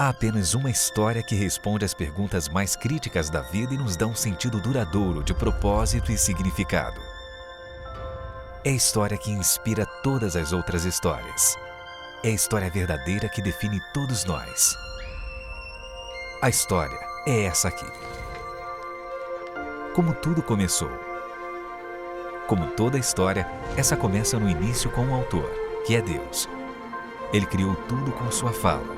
Há apenas uma história que responde às perguntas mais críticas da vida e nos dá um sentido duradouro de propósito e significado. É a história que inspira todas as outras histórias. É a história verdadeira que define todos nós. A história é essa aqui. Como tudo começou. Como toda história, essa começa no início com o autor, que é Deus. Ele criou tudo com sua fala.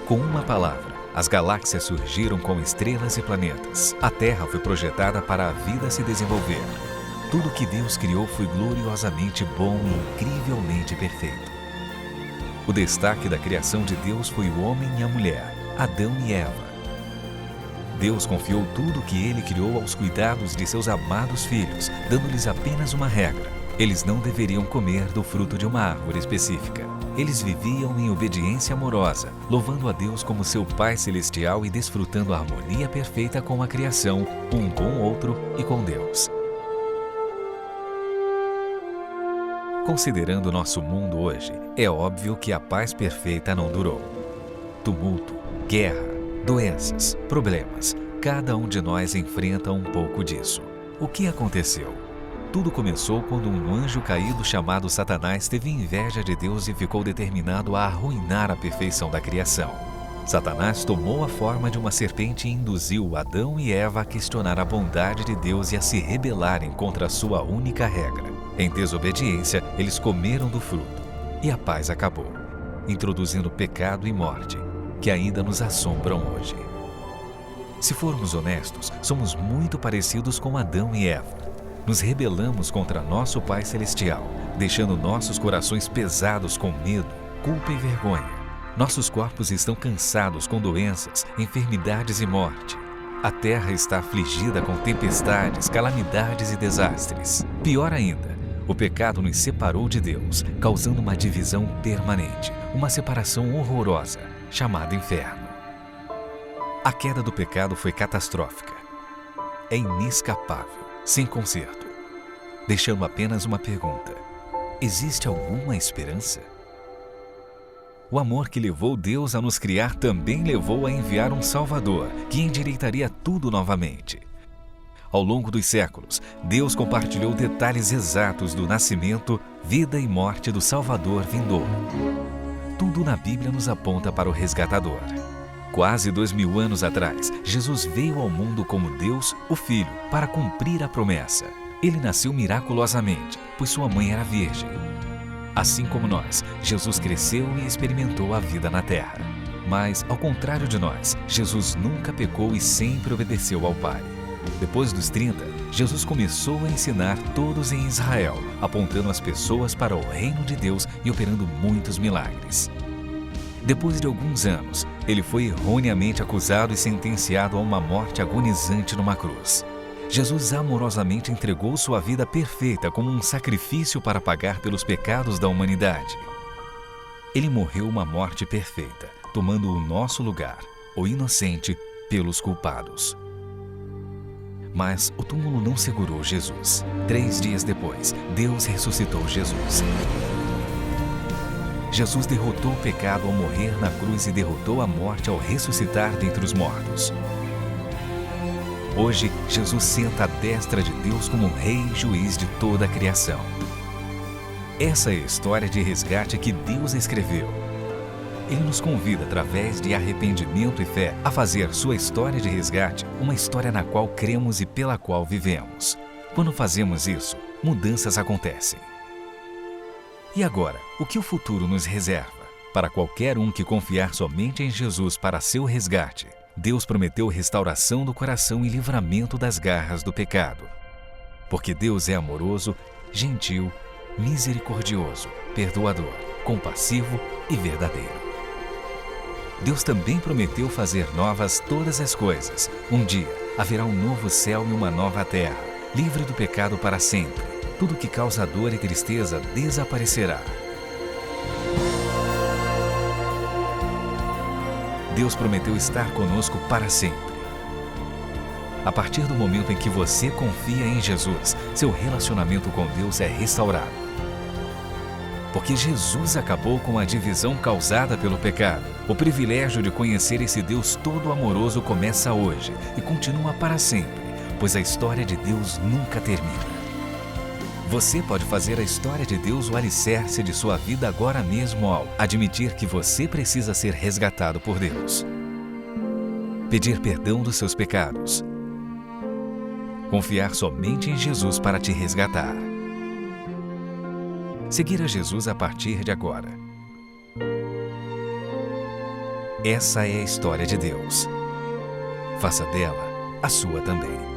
Com uma palavra, as galáxias surgiram com estrelas e planetas. A Terra foi projetada para a vida se desenvolver. Tudo que Deus criou foi gloriosamente bom e incrivelmente perfeito. O destaque da criação de Deus foi o homem e a mulher, Adão e Eva. Deus confiou tudo o que ele criou aos cuidados de seus amados filhos, dando-lhes apenas uma regra. Eles não deveriam comer do fruto de uma árvore específica. Eles viviam em obediência amorosa, louvando a Deus como seu Pai Celestial e desfrutando a harmonia perfeita com a criação, um com o outro e com Deus. Considerando nosso mundo hoje, é óbvio que a paz perfeita não durou. Tumulto, guerra, doenças, problemas, cada um de nós enfrenta um pouco disso. O que aconteceu? Tudo começou quando um anjo caído chamado Satanás teve inveja de Deus e ficou determinado a arruinar a perfeição da criação. Satanás tomou a forma de uma serpente e induziu Adão e Eva a questionar a bondade de Deus e a se rebelarem contra a sua única regra. Em desobediência, eles comeram do fruto, e a paz acabou, introduzindo pecado e morte, que ainda nos assombram hoje. Se formos honestos, somos muito parecidos com Adão e Eva. Nos rebelamos contra nosso Pai Celestial, deixando nossos corações pesados com medo, culpa e vergonha. Nossos corpos estão cansados com doenças, enfermidades e morte. A terra está afligida com tempestades, calamidades e desastres. Pior ainda, o pecado nos separou de Deus, causando uma divisão permanente, uma separação horrorosa, chamada inferno. A queda do pecado foi catastrófica. É inescapável, sem conserto. Deixando apenas uma pergunta: existe alguma esperança? O amor que levou Deus a nos criar também levou a enviar um Salvador, que endireitaria tudo novamente. Ao longo dos séculos, Deus compartilhou detalhes exatos do nascimento, vida e morte do Salvador vindouro. Tudo na Bíblia nos aponta para o resgatador. Quase 2000 anos atrás, Jesus veio ao mundo como Deus, o Filho, para cumprir a promessa. Ele nasceu miraculosamente, pois sua mãe era virgem. Assim como nós, Jesus cresceu e experimentou a vida na terra. Mas, ao contrário de nós, Jesus nunca pecou e sempre obedeceu ao Pai. Depois dos 30, Jesus começou a ensinar todos em Israel, apontando as pessoas para o reino de Deus e operando muitos milagres. Depois de alguns anos, ele foi erroneamente acusado e sentenciado a uma morte agonizante numa cruz. Jesus amorosamente entregou sua vida perfeita como um sacrifício para pagar pelos pecados da humanidade. Ele morreu uma morte perfeita, tomando o nosso lugar, o inocente, pelos culpados. Mas o túmulo não segurou Jesus. 3 dias depois, Deus ressuscitou Jesus. Jesus derrotou o pecado ao morrer na cruz e derrotou a morte ao ressuscitar dentre os mortos. Hoje, Jesus senta à destra de Deus como Rei e Juiz de toda a criação. Essa é a história de resgate que Deus escreveu. Ele nos convida, através de arrependimento e fé, a fazer sua história de resgate uma história na qual cremos e pela qual vivemos. Quando fazemos isso, mudanças acontecem. E agora, o que o futuro nos reserva? Para qualquer um que confiar somente em Jesus para seu resgate, Deus prometeu restauração do coração e livramento das garras do pecado. Porque Deus é amoroso, gentil, misericordioso, perdoador, compassivo e verdadeiro. Deus também prometeu fazer novas todas as coisas. Um dia, haverá um novo céu e uma nova terra, livre do pecado para sempre. Tudo que causa dor e tristeza desaparecerá. Deus prometeu estar conosco para sempre. A partir do momento em que você confia em Jesus, seu relacionamento com Deus é restaurado. Porque Jesus acabou com a divisão causada pelo pecado. O privilégio de conhecer esse Deus todo amoroso começa hoje e continua para sempre, pois a história de Deus nunca termina. Você pode fazer a história de Deus o alicerce de sua vida agora mesmo ao admitir que você precisa ser resgatado por Deus. Pedir perdão dos seus pecados. Confiar somente em Jesus para te resgatar. Seguir a Jesus a partir de agora. Essa é a história de Deus. Faça dela a sua também.